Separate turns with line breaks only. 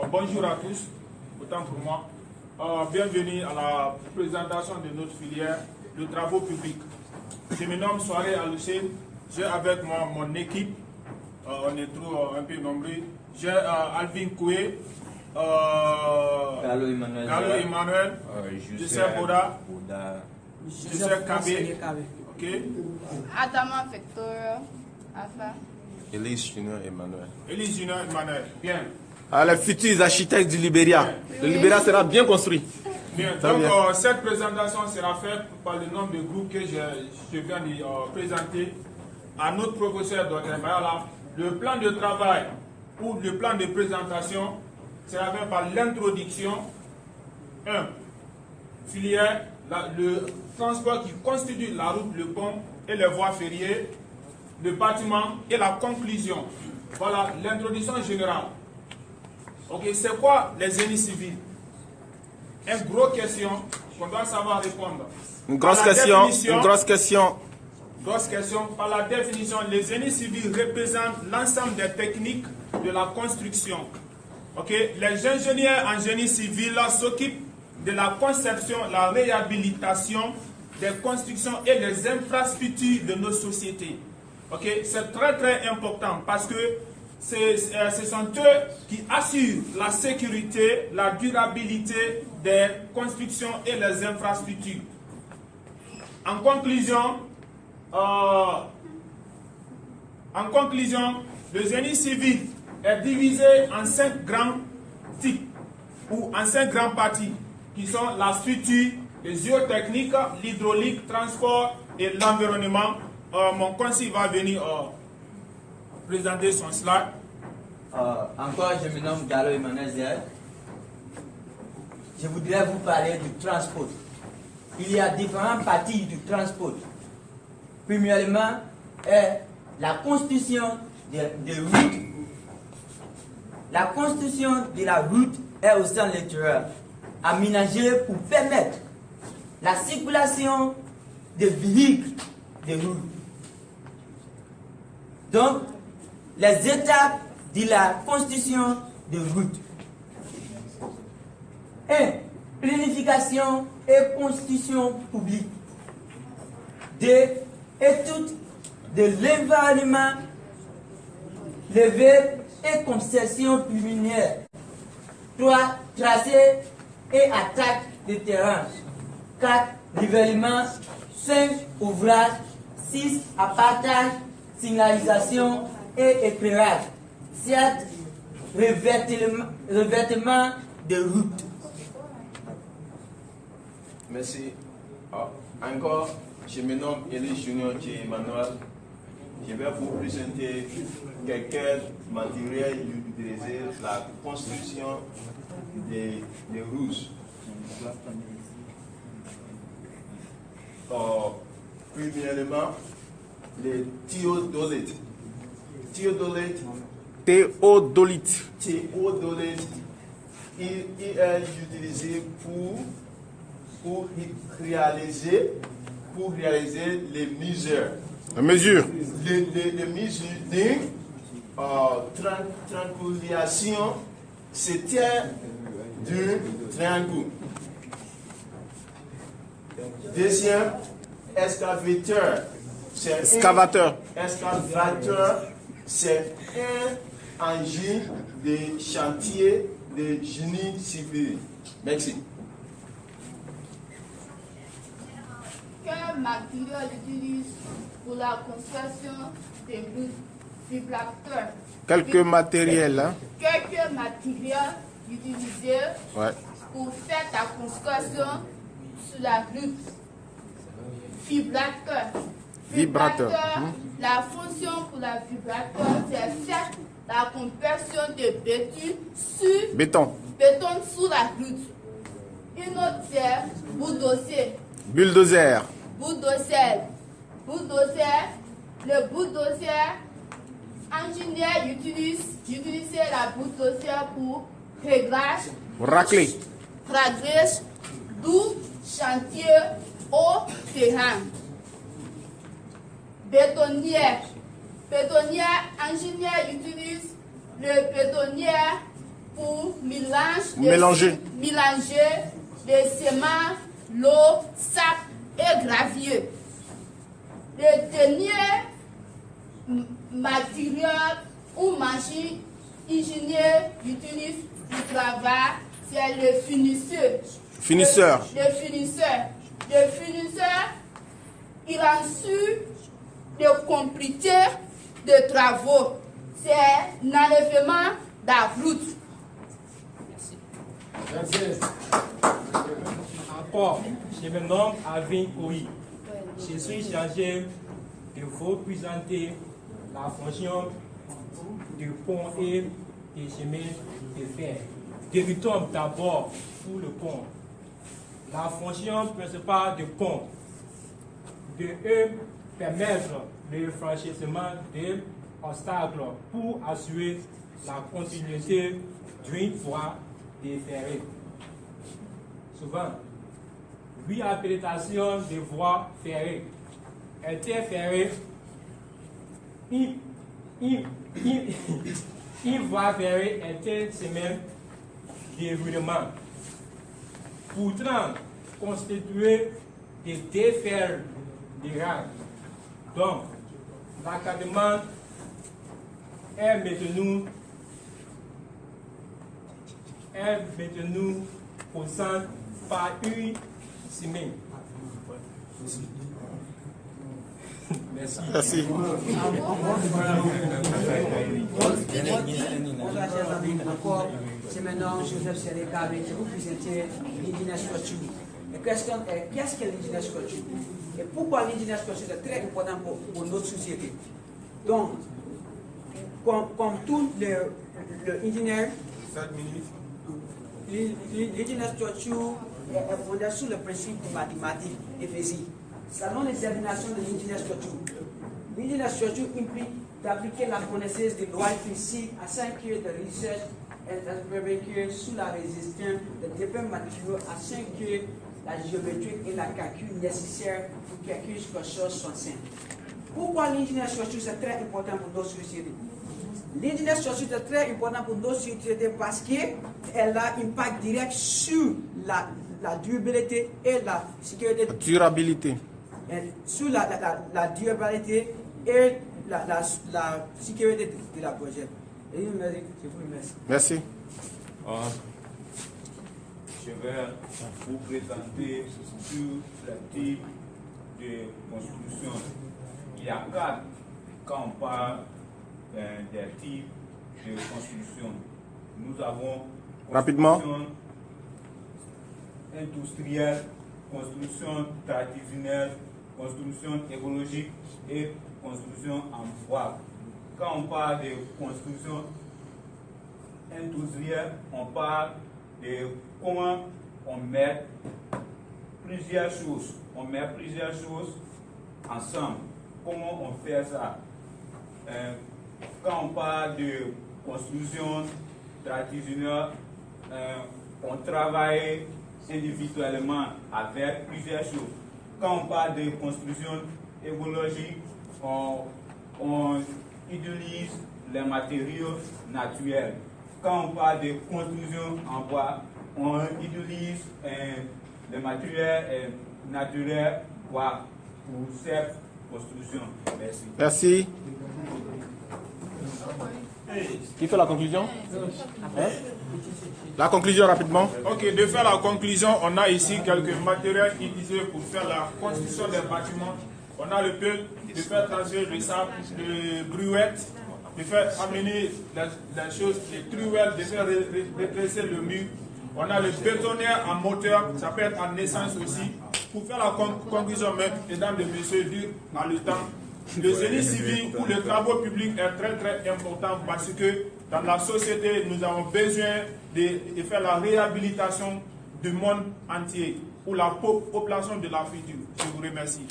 Bonjour à tous, autant pour moi. Bienvenue à la présentation de notre filière de travaux publics. Je me nomme Soirée Aloussé. J'ai avec moi mon équipe. On est trop un peu nombreux. J'ai Alvin Koué,
Carlo
Emmanuel, Joseph Boda, Joseph Kabé, ok.
Adama Victor, Alpha.
Elise Junior Emmanuel.
Elise Junior Emmanuel, bien.
Les futurs architectes du Libéria. Le Libéria sera bien construit.
Bien, donc cette présentation sera faite par le nombre de groupes que je viens de présenter à notre professeur Dr. Mayala. Le plan de travail ou le plan de présentation sera fait par l'introduction. 1. Filière, le transport qui constitue la route, le pont et les voies ferriées, le bâtiment et la conclusion. Voilà l'introduction générale. Ok, c'est quoi les génies civils? Une grosse question qu'on doit savoir répondre.
Une grosse question.
Grosse question. Par la définition, les génies civils représentent l'ensemble des techniques de la construction. Ok, les ingénieurs en génie civil s'occupent de la conception, la réhabilitation des constructions et des infrastructures de nos sociétés. Ok, c'est très important parce que ce sont eux qui assurent la sécurité, la durabilité des constructions et les infrastructures. En conclusion, le génie civil est divisé en 5 grands types ou en 5 grandes parties qui sont la structure, les géotechniques, l'hydraulique, transport et l'environnement. Mon conseiller va venir présenter son slide.
Encore, je me nomme Gallo Emmanuel Zed. Je voudrais vous parler du transport. Il y a différentes parties du transport. Premièrement, est la construction de routes. La construction de la route est au sens littéral, aménagée pour permettre la circulation de véhicules de route. Donc, les étapes de la construction de route. 1. Planification et constitution publique. 2. Étude de l'environnement, levée et concession préliminaire. 3. Tracé et attaque de terrain. 4. Nivellement. 5. Ouvrage. 6. Apartage, signalisation et éclairage. 7. Revêtement de route.
Merci. Encore, je me nomme Elie Junior Emmanuel. Je vais vous présenter quelques matériels utilisés pour la construction des routes. Premièrement, les théodolites. Il est utilisé pour réaliser les mesures.
La mesure.
Les mesures d'une triangulation, c'était d'un triangle. Deuxième, excavateur. Excavateur, c'est un engin de chantier de génie civil. Merci.
Quel matériel utilise pour la construction des vibrateurs?
Quelques matériels. Hein?
Quelques matériels utilisés pour faire la construction sur la route. Vibrateur. La fonction pour la vibrateur, c'est faire la compression de béton sur la route. Une autre, c'est
bulldozer.
Le bulldozer, ingénieur utilise la bulldozer pour réglage du chantier au terrain. Bétonnière, ingénieur utilise le bétonnière pour
Mélanger
les séments, l'eau, sable et gravier. Le dernier matériel ou machine ingénieur utilise du travail, c'est le finisseur.
Finisseur.
Le finisseur, il assure de compléter de travaux. C'est un enlèvement de la route.
Merci. Encore, je me nomme Alvin Oui. Je suis chargé de vous présenter la fonction du pont et des chemins de fer. Débutons d'abord pour le pont. La fonction principale du pont de permettre le franchissement des obstacles pour assurer la continuité d'une voie déferrée. Souvent, réhabilitation des voies ferrées, interférées, une voie ferrée est un chemin d'évolution. Pourtant, constitué de défers de rails. Donc, l'académie est maintenu au centre par une semaine. Merci.
Merci.
Encore, c'est maintenant Joseph Sénécal qui vous présenter l'ingénieur structure. Et qu'est-ce que l'ingénieur structure? Et pourquoi l'ingénieur structure est très important pour notre société? Donc, comme tout l'ingénieur, l'ingénieur structure est fondé sur le principe de mathématiques et physique. Selon les définitions de l'ingénieur structure, l'ingénieur structure implique d'appliquer la connaissance des lois physiques afin que de recherche est sous la résistance de différents matériaux afin que la géométrie et la calcul nécessaires pour calculer quelque chose sont simples. Pourquoi l'ingénieur structure est très important pour notre société? L'ingénieur structure est très important pour notre société parce qu'elle a un impact direct sur la durabilité et la sécurité.
Durabilité.
Sur la durabilité et la sécurité de la projet. Et je vous remercie.
Merci.
Je vais vous présenter sur le type de construction. Il y a 4 quand on parle des types de construction. Nous avons
Rapidement.
Industrielle, construction traditionnelle, construction écologique et construction en bois. Quand on parle de construction industrielle, on parle de comment on met plusieurs choses. On met plusieurs choses ensemble. Comment on fait ça? Quand on parle de construction traditionnelle, on travaille individuellement avec plusieurs choses. Quand on parle de construction écologique, on utilise les matériaux naturels. Quand on parle de construction en bois, on utilise les matériaux naturels bois pour cette construction. Merci.
Merci. Qui fait la conclusion? La conclusion rapidement.
Ok, de faire la conclusion, on a ici quelques matériels utilisés pour faire la construction des bâtiments. On a le pelle, de faire transférer le sable, de bruettes, de faire amener les choses, les truelles, de faire redresser le mur. On a le bétonnière en moteur, ça peut être en essence aussi. Pour faire la conclusion, mesdames et messieurs, dure dans le temps. Le génie civil ou le travaux public est très très important parce que dans la société, nous avons besoin de faire la réhabilitation du monde entier pour la population de la future. Je vous remercie.